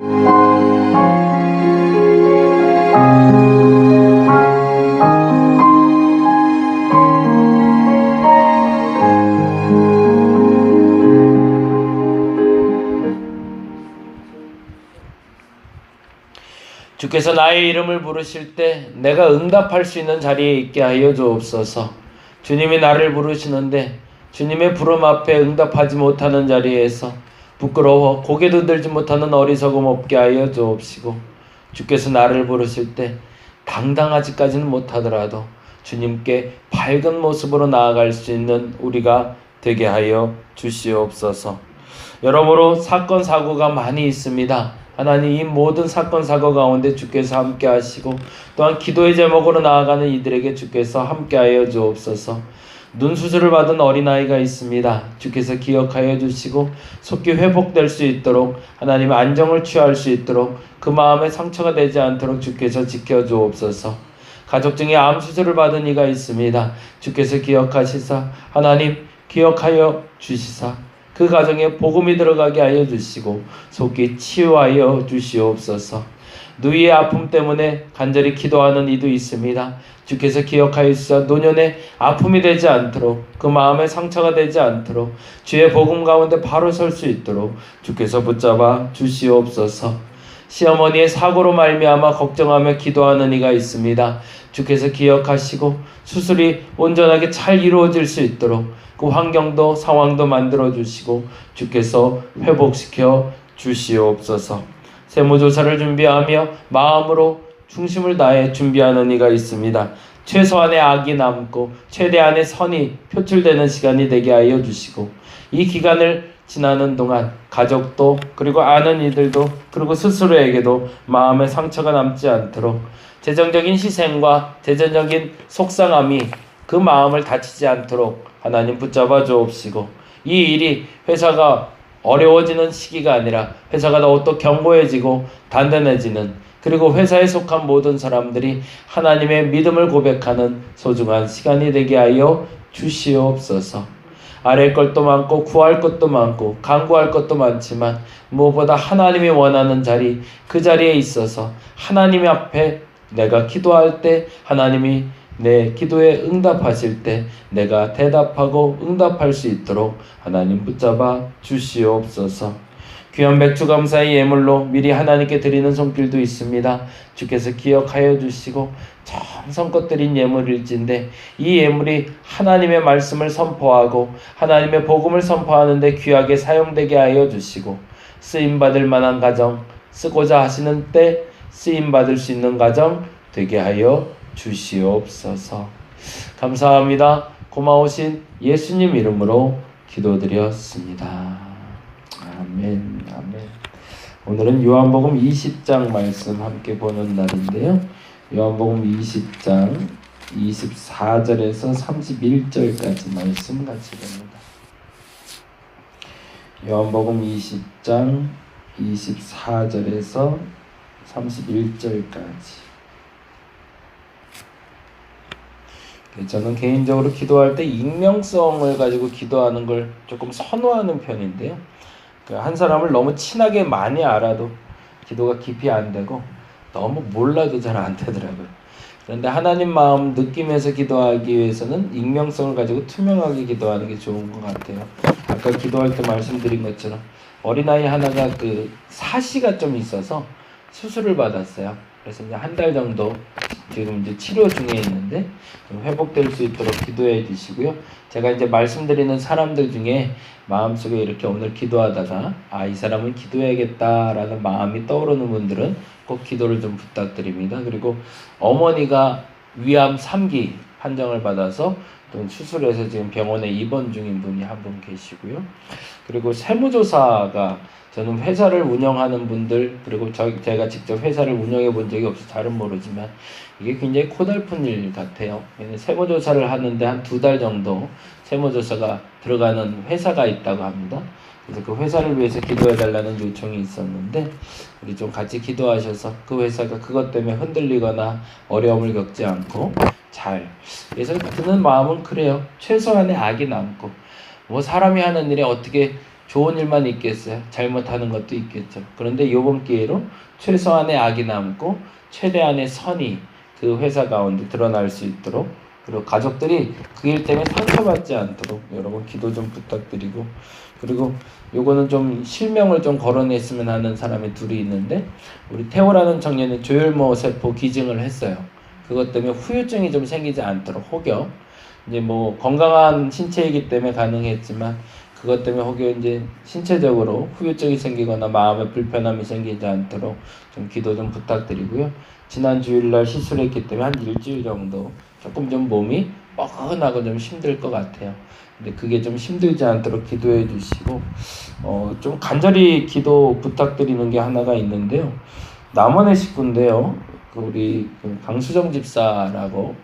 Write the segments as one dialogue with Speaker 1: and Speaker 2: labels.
Speaker 1: 주께서 나의 이름을 부르실 때 내가 응답할 수 있는 자리에 있게 하여 주옵소서. 주님이 나를 부르시는데 주님의 부름 앞에 응답하지 못하는 자리에서 부끄러워 고개도 들지 못하는 어리석음 없게 하여 주옵시고, 주께서 나를 부르실 때 당당하지까지는 못하더라도 주님께 밝은 모습으로 나아갈 수 있는 우리가 되게 하여 주시옵소서. 여러모로 사건 사고가 많이 있습니다. 하나님, 이 모든 사건 사고 가운데 주께서 함께 하시고 또한 기도의 제목으로 나아가는 이들에게 주께서 함께 하여 주옵소서. 눈수술을 받은 어린아이가 있습니다. 주께서 기억하여 주시고 속히 회복될 수 있도록, 하나님 안정을 취할 수 있도록, 그 마음에 상처가 되지 않도록 주께서 지켜주옵소서. 가족 중에 암 수술을 받은 이가 있습니다. 주께서 기억하시사 하나님 기억하여 주시사 그 가정에 복음이 들어가게 하여 주시고 속히 치유하여 주시옵소서. 누이의 아픔 때문에 간절히 기도하는 이도 있습니다. 주께서 기억하여 주시사 노년에 아픔이 되지 않도록, 그 마음에 상처가 되지 않도록 주의 복음 가운데 바로 설 수 있도록 주께서 붙잡아 주시옵소서. 시어머니의 사고로 말미암아 걱정하며 기도하는 이가 있습니다. 주께서 기억하시고 수술이 온전하게 잘 이루어질 수 있도록 그 환경도 상황도 만들어 주시고 주께서 회복시켜 주시옵소서. 세무조사를 준비하며 마음으로 중심을 다해 준비하는 이가 있습니다. 최소한의 악이 남고 최대한의 선이 표출되는 시간이 되게 하여 주시고, 이 기간을 지나는 동안 가족도 그리고 아는 이들도 그리고 스스로에게도 마음의 상처가 남지 않도록 재정적인 희생과 재정적인 속상함이 그 마음을 다치지 않도록 하나님 붙잡아 주옵시고, 이 일이 회사가 어려워지는 시기가 아니라 회사가 더욱더 견고해지고 단단해지는, 그리고 회사에 속한 모든 사람들이 하나님의 믿음을 고백하는 소중한 시간이 되게 하여 주시옵소서. 아랠 것도 많고 구할 것도 많고 간구할 것도 많지만 무엇보다 하나님이 원하는 자리, 그 자리에 있어서 하나님 앞에 내가 기도할 때 하나님이 내 기도에 응답하실 때 내가 대답하고 응답할 수 있도록 하나님 붙잡아 주시옵소서. 귀한 백주 감사의 예물로 미리 하나님께 드리는 손길도 있습니다. 주께서 기억하여 주시고 정성껏 드린 예물일진데 이 예물이 하나님의 말씀을 선포하고 하나님의 복음을 선포하는 데 귀하게 사용되게 하여 주시고, 쓰임받을 만한 가정, 쓰고자 하시는 때 쓰임받을 수 있는 가정 되게 하여 주시옵소서. 감사합니다. 고마우신 예수님 이름으로 기도드렸습니다. 아멘. 아멘. 오늘은 요한복음 20장 말씀 함께 보는 날인데요. 요한복음 20장 24절에서 31절까지 말씀 같이 봅니다. 요한복음 20장 24절에서 31절까지. 저는 개인적으로 기도할 때 익명성을 가지고 기도하는 걸 조금 선호하는 편인데요. 한 사람을 너무 친하게 많이 알아도 기도가 깊이 안 되고 너무 몰라도 잘 안 되더라고요. 그런데 하나님 마음 느끼면서 기도하기 위해서는 익명성을 가지고 투명하게 기도하는 게 좋은 것 같아요. 아까 기도할 때 말씀드린 것처럼 어린아이 하나가 사시가 좀 있어서 수술을 받았어요. 그래서 이제 한 달 정도 지금 이제 치료 중에 있는데 좀 회복될 수 있도록 기도해 주시고요. 제가 이제 말씀드리는 사람들 중에 마음속에 이렇게 오늘 기도하다가 이 사람은 기도해야겠다라는 마음이 떠오르는 분들은 꼭 기도를 좀 부탁드립니다. 그리고 어머니가 위암 3기 판정을 받아서 또 수술해서 지금 병원에 입원 중인 분이 한 분 계시고요. 그리고 세무조사가, 저는 회사를 운영하는 분들, 그리고 제가 직접 회사를 운영해 본 적이 없어서 잘은 모르지만 이게 굉장히 고달픈 일 같아요. 세무조사를 하는데 한 2달 정도 세무조사가 들어가는 회사가 있다고 합니다. 그래서 그 회사를 위해서 기도해달라는 요청이 있었는데 우리 좀 같이 기도하셔서 그 회사가 그것 때문에 흔들리거나 어려움을 겪지 않고 그래서 드는 마음은 그래요. 최소한의 악이 남고, 뭐 사람이 하는 일에 어떻게 좋은 일만 있겠어요? 잘못하는 것도 있겠죠. 그런데 이번 기회로 최소한의 악이 남고 최대한의 선이 그 회사 가운데 드러날 수 있도록, 그리고 가족들이 그 일 때문에 상처받지 않도록 여러분 기도 좀 부탁드리고, 그리고 요거는 좀 실명을 좀 거론했으면 하는 사람이 둘이 있는데, 우리 태호라는 청년이 조혈모 세포 기증을 했어요. 그것 때문에 후유증이 좀 생기지 않도록, 혹여 이제 뭐 건강한 신체이기 때문에 가능했지만 그것 때문에 혹여 이제 신체적으로 후유증이 생기거나 마음에 불편함이 생기지 않도록 좀 기도 좀 부탁드리고요. 지난 주일날 시술했기 때문에 한 일주일 정도 조금 좀 몸이 뻐근하고 좀 힘들 것 같아요. 근데 그게 좀 힘들지 않도록 기도해 주시고, 좀 간절히 기도 부탁드리는 게 하나가 있는데요. 남원의 식구인데요. 우리 강수정 집사라고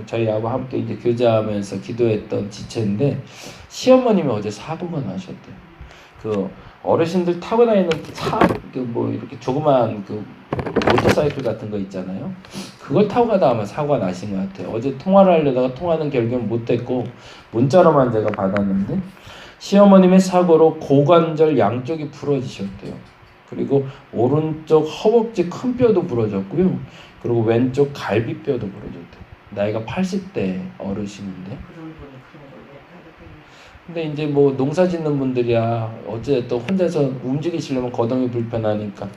Speaker 1: 저희하고 함께 이제 교제하면서 기도했던 지체인데, 시어머님이 어제 사고가 나셨대요. 그 어르신들 타고 다니는 차, 뭐 이렇게 조그만 그 모터사이클 같은 거 있잖아요. 그걸 타고 가다 아마 사고가 나신 것 같아요. 어제 통화를 하려다가 통화는 결국은 못했고 문자로만 제가 받았는데, 시어머님의 사고로 고관절 양쪽이 부러지셨대요. 그리고 오른쪽 허벅지 큰 뼈도 부러졌고요. 그리고 왼쪽 갈비뼈도 부러졌대요. 나이가 80대 어르신인데. 근데 이제 뭐 농사 짓는 분들이야 어째 또 혼자서 움직이시려면 거동이 불편하니까.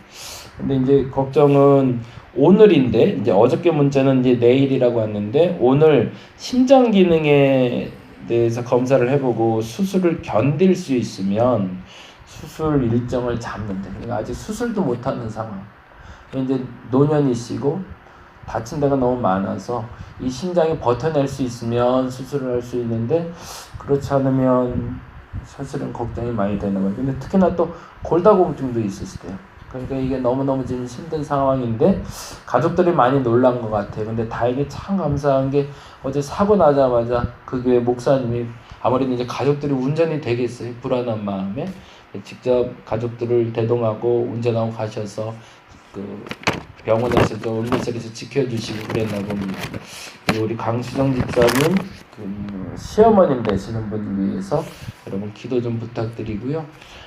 Speaker 1: 근데 이제 걱정은 오늘인데, 이제 어저께 문자는 이제 내일이라고 했는데, 오늘 심장 기능에 대해서 검사를 해보고 수술을 견딜 수 있으면 수술 일정을 잡는데, 그러니까 아직 수술도 못하는 상황. 이제 노년이시고 다친 데가 너무 많아서 이 심장이 버텨낼 수 있으면 수술을 할 수 있는데, 그렇지 않으면 사실은 걱정이 많이 되는 거예요. 근데 특히나 또 골다공증도 있으시대요. 그러니까 이게 너무너무 지금 힘든 상황인데 가족들이 많이 놀란 것 같아요. 근데 다행히 참 감사한 게, 어제 사고 나자마자 그 교회 목사님이, 아무래도 이제 가족들이 운전이 되겠어요. 불안한 마음에 직접 가족들을 대동하고 운전하고 가셔서 그 병원에서도 응급실에서 지켜주시고 그랬나 봅니다. 그리고 우리 강수정 집사님 그 시어머님 되시는 분을 위해서 여러분 기도 좀 부탁드리고요.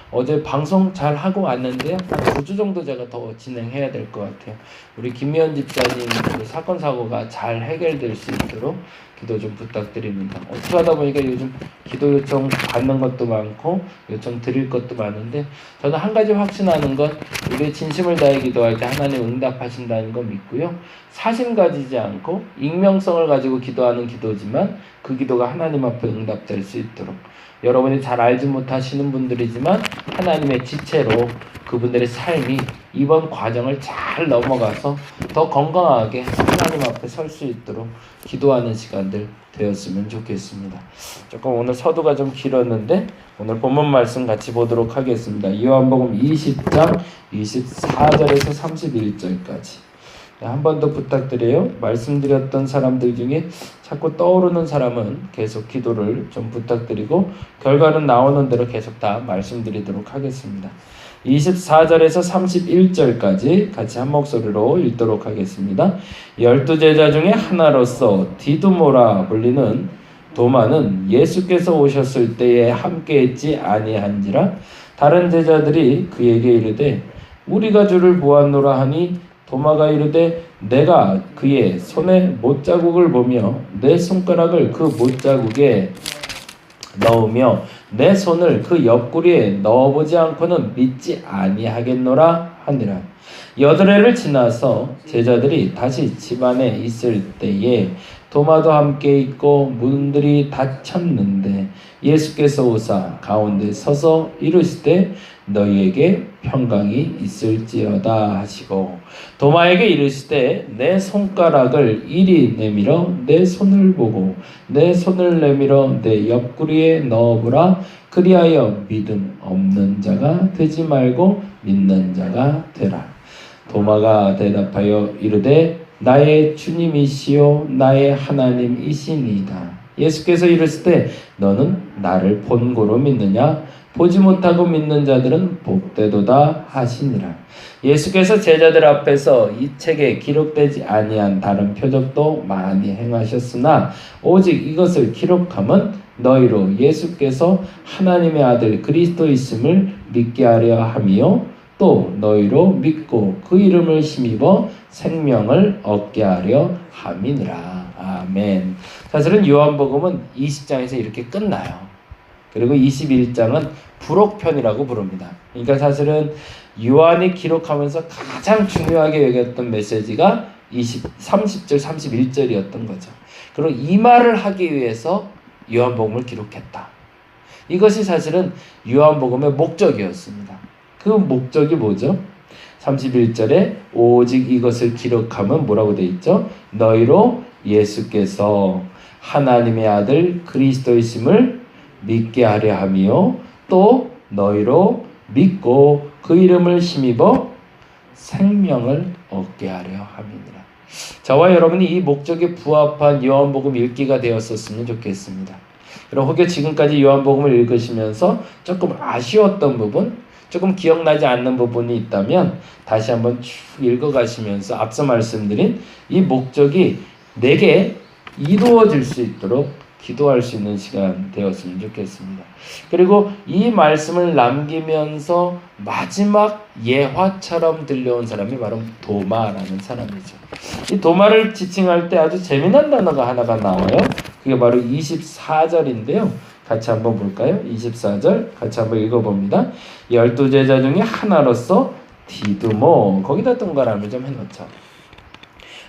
Speaker 1: 어제 방송 잘 하고 왔는데요. 한 9주 정도 제가 더 진행해야 될 것 같아요. 우리 김미연 집사님 그 사건 사고가 잘 해결될 수 있도록 기도 좀 부탁드립니다. 어떻게 하다 보니까 요즘 기도 요청 받는 것도 많고 요청 드릴 것도 많은데, 저는 한 가지 확신하는 건 우리의 진심을 다해 기도할 때 하나님 응답하신다는 거 믿고요. 사심 가지지 않고 익명성을 가지고 기도하는 기도지만 그 기도가 하나님 앞에 응답될 수 있도록, 여러분이 잘 알지 못하시는 분들이지만 하나님의 지체로 그분들의 삶이 이번 과정을 잘 넘어가서 더 건강하게 하나님 앞에 설 수 있도록 기도하는 시간들 되었으면 좋겠습니다. 조금 오늘 서두가 좀 길었는데 오늘 본문 말씀 같이 보도록 하겠습니다. 요한복음 20장 24절에서 31절까지. 한 번 더 부탁드려요. 말씀드렸던 사람들 중에 자꾸 떠오르는 사람은 계속 기도를 좀 부탁드리고, 결과는 나오는 대로 계속 다 말씀드리도록 하겠습니다. 24절에서 31절까지 같이 한 목소리로 읽도록 하겠습니다. 12제자 중에 하나로서 디두모라 불리는 도마는 예수께서 오셨을 때에 함께 있지 아니한지라. 다른 제자들이 그에게 이르되 우리가 주를 보았노라 하니, 도마가 이르되 내가 그의 손에 못자국을 보며 내 손가락을 그 못자국에 넣으며 내 손을 그 옆구리에 넣어보지 않고는 믿지 아니하겠노라 하니라. 8해를 지나서 제자들이 다시 집안에 있을 때에 도마도 함께 있고 문들이 닫혔는데 예수께서 오사 가운데 서서 이르시되 너희에게 평강이 있을지어다 하시고, 도마에게 이르시되 내 손가락을 이리 내밀어 내 손을 보고 내 손을 내밀어 내 옆구리에 넣어보라. 그리하여 믿음 없는 자가 되지 말고 믿는 자가 되라. 도마가 대답하여 이르되 나의 주님이시요 나의 하나님이시니이다. 예수께서 이르시되 너는 나를 본고로 믿느냐? 보지 못하고 믿는 자들은 복되도다 하시니라. 예수께서 제자들 앞에서 이 책에 기록되지 아니한 다른 표적도 많이 행하셨으나 오직 이것을 기록함은 너희로 예수께서 하나님의 아들 그리스도이심을 믿게 하려 함이요 또 너희로 믿고 그 이름을 힘입어 생명을 얻게 하려 함이니라. 아멘. 사실은 요한복음은 20장에서 이렇게 끝나요. 그리고 21장은 부록편이라고 부릅니다. 그러니까 사실은 요한이 기록하면서 가장 중요하게 여겼던 메시지가 30절, 31절이었던 거죠. 그리고 이 말을 하기 위해서 요한복음을 기록했다. 이것이 사실은 요한복음의 목적이었습니다. 그 목적이 뭐죠? 31절에 오직 이것을 기록하면 뭐라고 되어 있죠? 너희로 예수께서 하나님의 아들 그리스도이심을 믿게 하려 함이요 또 너희로 믿고 그 이름을 힘입어 생명을 얻게 하려 함이니라. 저와 여러분이 이 목적에 부합한 요한복음 읽기가 되었었으면 좋겠습니다. 여러분 혹여 지금까지 요한복음을 읽으시면서 조금 아쉬웠던 부분, 조금 기억나지 않는 부분이 있다면 다시 한번 쭉 읽어가시면서 앞서 말씀드린 이 목적이 내게 이루어질 수 있도록 기도할 수 있는 시간 되었으면 좋겠습니다. 그리고 이 말씀을 남기면서 마지막 예화처럼 들려온 사람이 바로 도마라는 사람이죠. 이 도마를 지칭할 때 아주 재미난 단어가 하나가 나와요. 그게 바로 24절인데요. 같이 한번 볼까요? 24절 같이 한번 읽어봅니다. 12제자 중에 하나로서 디두모, 거기다 동그라미 좀 해놓죠.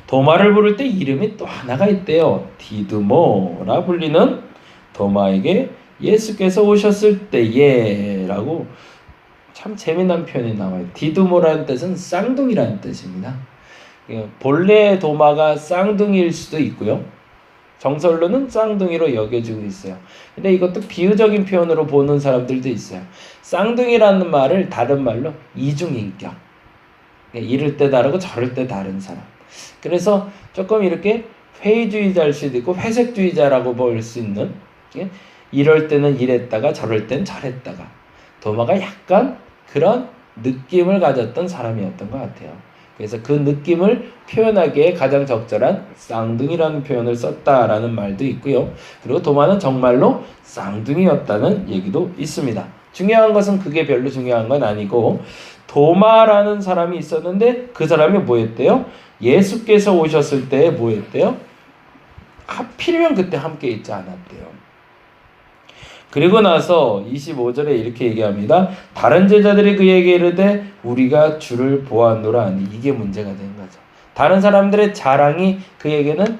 Speaker 1: 도마를 부를 때 이름이 또 하나가 있대요. 디두모라 불리는 도마에게 예수께서 오셨을 때에 라고 참 재미난 표현이 나와요. 디두모라는 뜻은 쌍둥이라는 뜻입니다. 본래 도마가 쌍둥이일 수도 있고요. 정설로는 쌍둥이로 여겨지고 있어요. 근데 이것도 비유적인 표현으로 보는 사람들도 있어요. 쌍둥이라는 말을 다른 말로 이중인격. 이럴 때 다르고 저럴 때 다른 사람. 그래서 조금 이렇게 회의주의자일 수도 있고 회색주의자라고 볼 수 있는, 이럴 때는 이랬다가 저럴 때는 저랬다가, 도마가 약간 그런 느낌을 가졌던 사람이었던 것 같아요. 그래서 그 느낌을 표현하기에 가장 적절한 쌍둥이라는 표현을 썼다라는 말도 있고요. 그리고 도마는 정말로 쌍둥이였다는 얘기도 있습니다. 중요한 것은 그게 별로 중요한 건 아니고, 도마라는 사람이 있었는데 그 사람이 뭐 했대요? 예수께서 오셨을 때 뭐 했대요? 하필이면 그때 함께 있지 않았대요. 그리고 나서 25절에 이렇게 얘기합니다. 다른 제자들이 그에게 이르되 우리가 주를 보았노라 하니, 이게 문제가 된 거죠. 다른 사람들의 자랑이 그에게는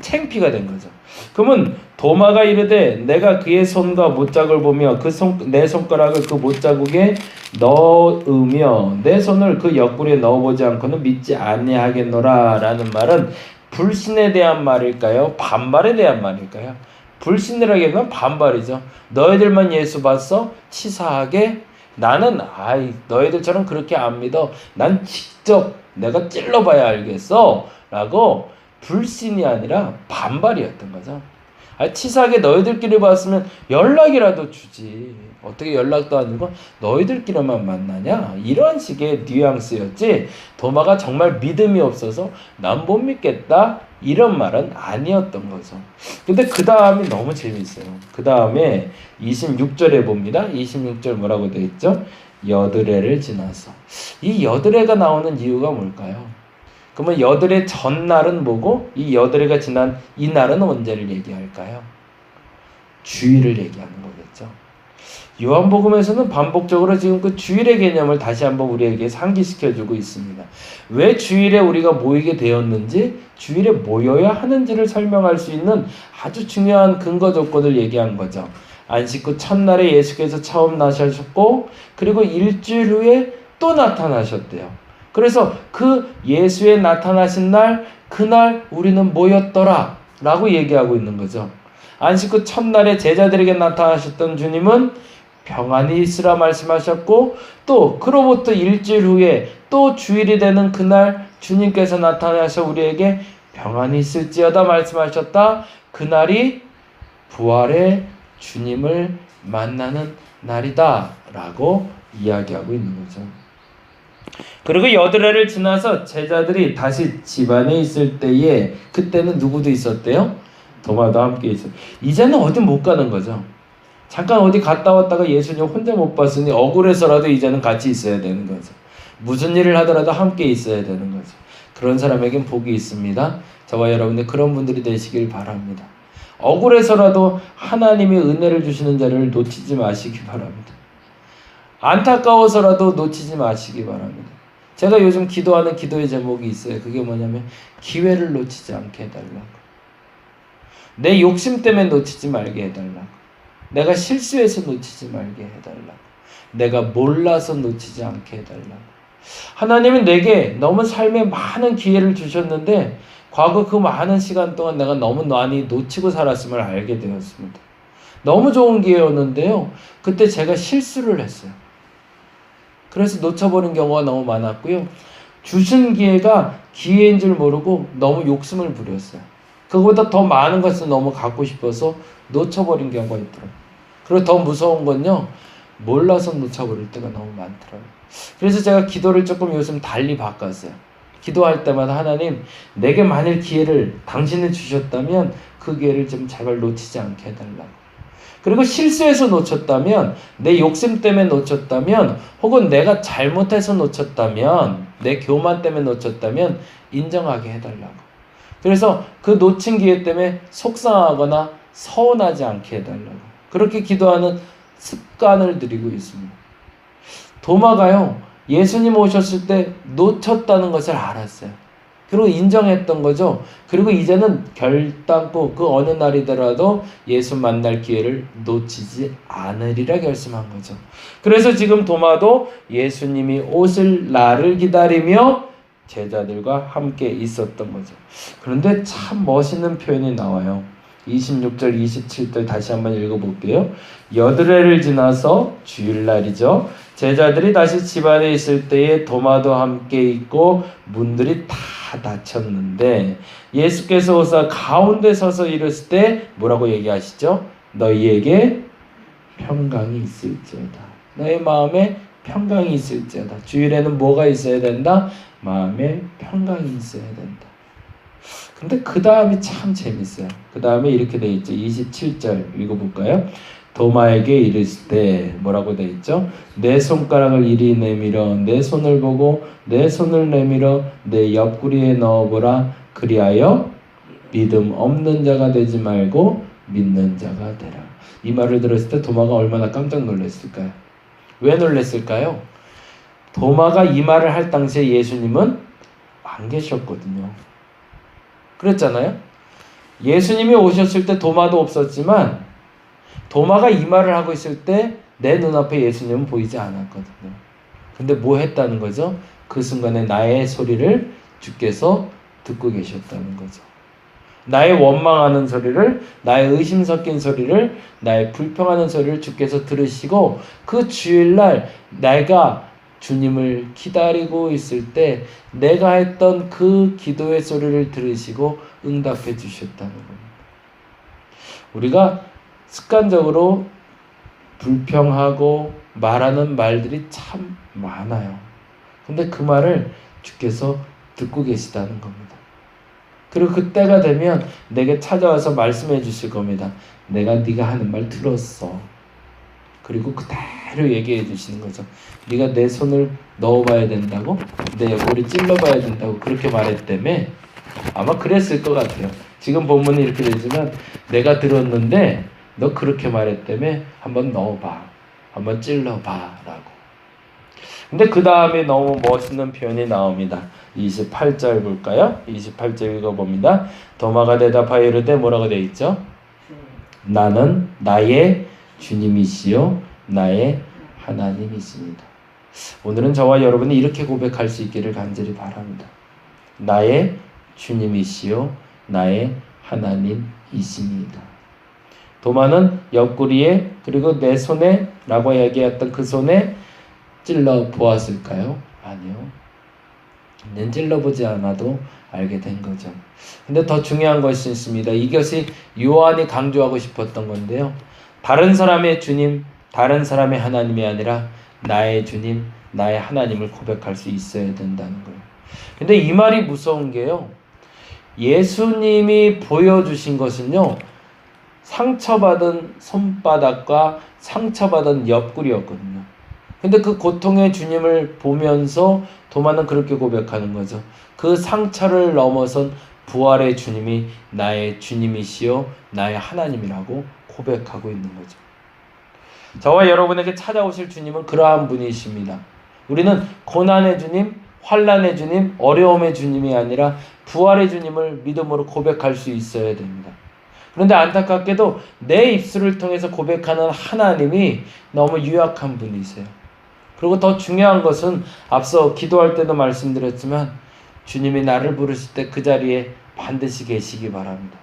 Speaker 1: 창피가 된 거죠. 그러면 도마가 이르되 내가 그의 손과 못자국을 보며 내 손가락을 그 못자국에 넣으며 내 손을 그 옆구리에 넣어보지 않고는 믿지 아니하겠노라 라는 말은 불신에 대한 말일까요? 반발에 대한 말일까요? 불신이라기보다는 반발이죠. 너희들만 예수 봤어? 치사하게? 나는 너희들처럼 그렇게 안 믿어. 난 직접 내가 찔러봐야 알겠어 라고 불신이 아니라 반발이었던 거죠. 치사하게 너희들끼리 봤으면 연락이라도 주지. 어떻게 연락도 안 주고 너희들끼리만 만나냐? 이런 식의 뉘앙스였지, 도마가 정말 믿음이 없어서 난 못 믿겠다 이런 말은 아니었던 거죠. 근데 그 다음이 너무 재밌어요. 그 다음에 26절에 봅니다. 26절 뭐라고 되어 있죠? 여드레를 지나서. 이 여드레가 나오는 이유가 뭘까요? 그러면 여드레 전날은 뭐고 이 여드레가 지난 이 날은 언제를 얘기할까요? 주일을 얘기하는 거겠죠. 요한복음에서는 반복적으로 지금 그 주일의 개념을 다시 한번 우리에게 상기시켜주고 있습니다. 왜 주일에 우리가 모이게 되었는지, 주일에 모여야 하는지를 설명할 수 있는 아주 중요한 근거 조건을 얘기한 거죠. 안식 후 첫날에 예수께서 처음 나셨고 그리고 일주일 후에 또 나타나셨대요. 그래서 그 예수의 나타나신 날, 그날 우리는 모였더라 라고 얘기하고 있는 거죠. 안식 후 첫날에 제자들에게 나타나셨던 주님은 평안히 있으라 말씀하셨고, 또 그로부터 일주일 후에 또 주일이 되는 그날 주님께서 나타나셔 우리에게 평안히 있을지어다 말씀하셨다. 그날이 부활의 주님을 만나는 날이다 라고 이야기하고 있는 거죠. 그리고 여드레를 지나서 제자들이 다시 집안에 있을 때에, 그때는 누구도 있었대요? 도마도 함께 있어요. 이제는 어디 못 가는 거죠. 잠깐 어디 갔다 왔다가 예수님 혼자 못 봤으니 억울해서라도 이제는 같이 있어야 되는 거죠. 무슨 일을 하더라도 함께 있어야 되는 거죠. 그런 사람에겐 복이 있습니다. 저와 여러분들 그런 분들이 되시길 바랍니다. 억울해서라도 하나님이 은혜를 주시는 자리를 놓치지 마시기 바랍니다. 안타까워서라도 놓치지 마시기 바랍니다. 제가 요즘 기도하는 기도의 제목이 있어요. 그게 뭐냐면 기회를 놓치지 않게 해달라고. 내 욕심 때문에 놓치지 말게 해달라고. 내가 실수해서 놓치지 말게 해달라고. 내가 몰라서 놓치지 않게 해달라고. 하나님은 내게 너무 삶에 많은 기회를 주셨는데 과거 그 많은 시간 동안 내가 너무 많이 놓치고 살았음을 알게 되었습니다. 너무 좋은 기회였는데요. 그때 제가 실수를 했어요. 그래서 놓쳐버린 경우가 너무 많았고요. 주신 기회가 기회인 줄 모르고 너무 욕심을 부렸어요. 그거보다 더 많은 것을 너무 갖고 싶어서 놓쳐버린 경우가 있더라고요. 그리고 더 무서운 건요. 몰라서 놓쳐버릴 때가 너무 많더라고요. 그래서 제가 기도를 조금 요즘 달리 바꿨어요. 기도할 때마다 하나님 내게 만일 기회를 당신이 주셨다면 그 기회를 좀 제발 놓치지 않게 해달라고. 그리고 실수해서 놓쳤다면 내 욕심 때문에 놓쳤다면 혹은 내가 잘못해서 놓쳤다면 내 교만 때문에 놓쳤다면 인정하게 해달라고. 그래서 그 놓친 기회 때문에 속상하거나 서운하지 않게 해달라고. 그렇게 기도하는 습관을 들이고 있습니다. 도마가요. 예수님 오셨을 때 놓쳤다는 것을 알았어요. 그리고 인정했던 거죠. 그리고 이제는 결단코 그 어느 날이더라도 예수 만날 기회를 놓치지 않으리라 결심한 거죠. 그래서 지금 도마도 예수님이 오실 날을 기다리며 제자들과 함께 있었던 거죠. 그런데 참 멋있는 표현이 나와요. 26절 27절 다시 한번 읽어볼게요. 여드레를 지나서 주일날이죠. 제자들이 다시 집안에 있을 때에 도마도 함께 있고 문들이 다 닫혔는데 예수께서 오사 가운데 서서 이르실 때 뭐라고 얘기하시죠? 너희에게 평강이 있을지어다. 너희 마음에 평강이 있을지어다. 주일에는 뭐가 있어야 된다? 마음에 평강이 있어야 된다. 근데 그 다음이 참 재밌어요. 그 다음에 이렇게 돼 있죠. 27절 읽어볼까요? 도마에게 이르실 때 뭐라고 돼 있죠? 내 손가락을 이리 내밀어 내 손을 보고 내 손을 내밀어 내 옆구리에 넣어보라. 그리하여 믿음 없는 자가 되지 말고 믿는 자가 되라. 이 말을 들었을 때 도마가 얼마나 깜짝 놀랐을까요? 왜 놀랐을까요? 도마가 이 말을 할 당시에 예수님은 안 계셨거든요. 그랬잖아요. 예수님이 오셨을 때 도마도 없었지만 도마가 이 말을 하고 있을 때 내 눈앞에 예수님은 보이지 않았거든요. 근데 뭐 했다는 거죠? 그 순간에 나의 소리를 주께서 듣고 계셨다는 거죠. 나의 원망하는 소리를, 나의 의심 섞인 소리를, 나의 불평하는 소리를 주께서 들으시고 그 주일날 내가 주님을 기다리고 있을 때 내가 했던 그 기도의 소리를 들으시고 응답해 주셨다는 겁니다. 우리가 습관적으로 불평하고 말하는 말들이 참 많아요. 근데 그 말을 주께서 듣고 계시다는 겁니다. 그리고 그때가 되면 내게 찾아와서 말씀해 주실 겁니다. 내가 네가 하는 말 들었어. 그리고 그대로 얘기해 주시는 거죠. 네가 내 손을 넣어봐야 된다고? 내 옆구리 찔러봐야 된다고 그렇게 말했다며? 아마 그랬을 것 같아요. 지금 본문이 이렇게 되지만 내가 들었는데 너 그렇게 말했다며? 한번 넣어봐. 한번 찔러봐 라고. 근데 그 다음에 너무 멋있는 표현이 나옵니다. 28절 볼까요? 28절 읽어봅니다. 도마가 대답하여 이르되 뭐라고 되어 있죠? 나는 나의 주님이시요 나의 하나님이십니다. 오늘은 저와 여러분이 이렇게 고백할 수 있기를 간절히 바랍니다. 나의 주님이시요 나의 하나님이십니다. 도마는 옆구리에 그리고 내 손에 라고 얘기했던 그 손에 찔러 보았을까요? 아니요. 는 찔러보지 않아도 알게 된 거죠. 근데 더 중요한 것이 있습니다. 이것이 요한이 강조하고 싶었던 건데요. 다른 사람의 주님, 다른 사람의 하나님이 아니라 나의 주님, 나의 하나님을 고백할 수 있어야 된다는 거예요. 근데 이 말이 무서운 게요. 예수님이 보여주신 것은요, 상처받은 손바닥과 상처받은 옆구리였거든요. 근데 그 고통의 주님을 보면서 도마는 그렇게 고백하는 거죠. 그 상처를 넘어선 부활의 주님이 나의 주님이시요 나의 하나님이라고 고백하고 있는 거죠. 저와 여러분에게 찾아오실 주님은 그러한 분이십니다. 우리는 고난의 주님, 환난의 주님, 어려움의 주님이 아니라 부활의 주님을 믿음으로 고백할 수 있어야 됩니다. 그런데 안타깝게도 내 입술을 통해서 고백하는 하나님이 너무 유약한 분이세요. 그리고 더 중요한 것은 앞서 기도할 때도 말씀드렸지만 주님이 나를 부르실 때 그 자리에 반드시 계시기 바랍니다.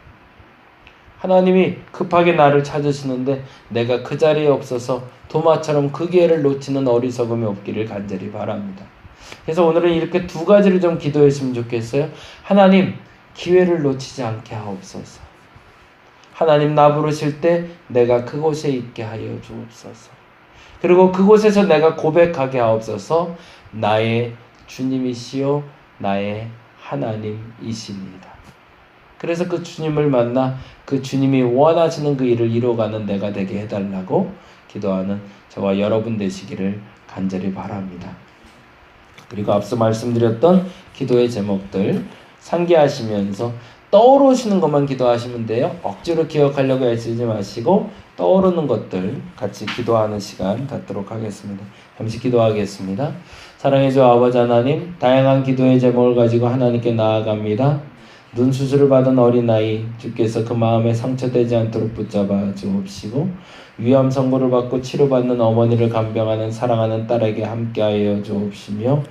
Speaker 1: 하나님이 급하게 나를 찾으시는데 내가 그 자리에 없어서 도마처럼 그 기회를 놓치는 어리석음이 없기를 간절히 바랍니다. 그래서 오늘은 이렇게 두 가지를 좀 기도했으면 좋겠어요. 하나님, 기회를 놓치지 않게 하옵소서. 하나님, 나 부르실 때 내가 그곳에 있게 하여 주옵소서. 그리고 그곳에서 내가 고백하게 하옵소서. 나의 주님이시요 나의 하나님이십니다. 그래서 그 주님을 만나 그 주님이 원하시는 그 일을 이루어가는 내가 되게 해달라고 기도하는 저와 여러분 되시기를 간절히 바랍니다. 그리고 앞서 말씀드렸던 기도의 제목들 상기하시면서 떠오르시는 것만 기도하시면 돼요. 억지로 기억하려고 애쓰지 마시고 떠오르는 것들 같이 기도하는 시간 갖도록 하겠습니다. 잠시 기도하겠습니다. 사랑해 주 아버지 하나님, 다양한 기도의 제목을 가지고 하나님께 나아갑니다. 눈 수술을 받은 어린아이, 주께서 그 마음에 상처되지 않도록 붙잡아 주옵시고, 위암 선고를 받고 치료받는 어머니를 간병하는 사랑하는 딸에게 함께하여 주옵시며,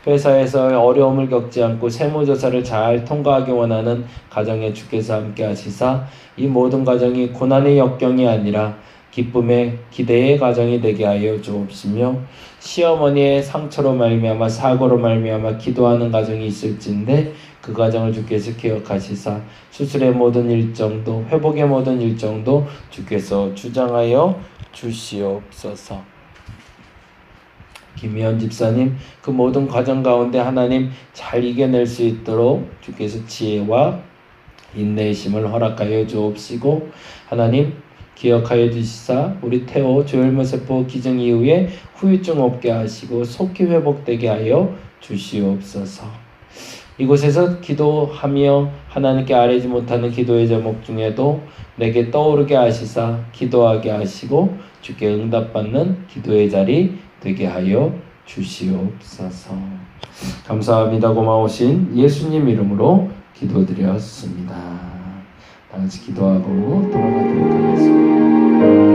Speaker 1: 회사에서 어려움을 겪지 않고 세무조사를 잘 통과하기 원하는 가정에 주께서 함께 하시사 이 모든 가정이 고난의 역경이 아니라 기쁨의 기대의 가정이 되게 하여 주옵시며, 시어머니의 상처로 말미암아 사고로 말미암아 기도하는 가정이 있을진데 그 가정을 주께서 기억하시사 수술의 모든 일정도 회복의 모든 일정도 주께서 주장하여 주시옵소서. 김희연 집사님, 그 모든 과정 가운데 하나님 잘 이겨낼 수 있도록 주께서 지혜와 인내심을 허락하여 주옵시고, 하나님 기억하여 주시사 우리 태호 조혈모세포 기증 이후에 후유증 없게 하시고 속히 회복되게 하여 주시옵소서. 이곳에서 기도하며 하나님께 아뢰지 못하는 기도의 제목 중에도 내게 떠오르게 하시사 기도하게 하시고 주께 응답받는 기도의 자리 되게 하여 주시옵소서. 감사합니다. 고마우신 예수님 이름으로 기도드렸습니다. 다 같이 기도하고 돌아가도록 하겠습니다.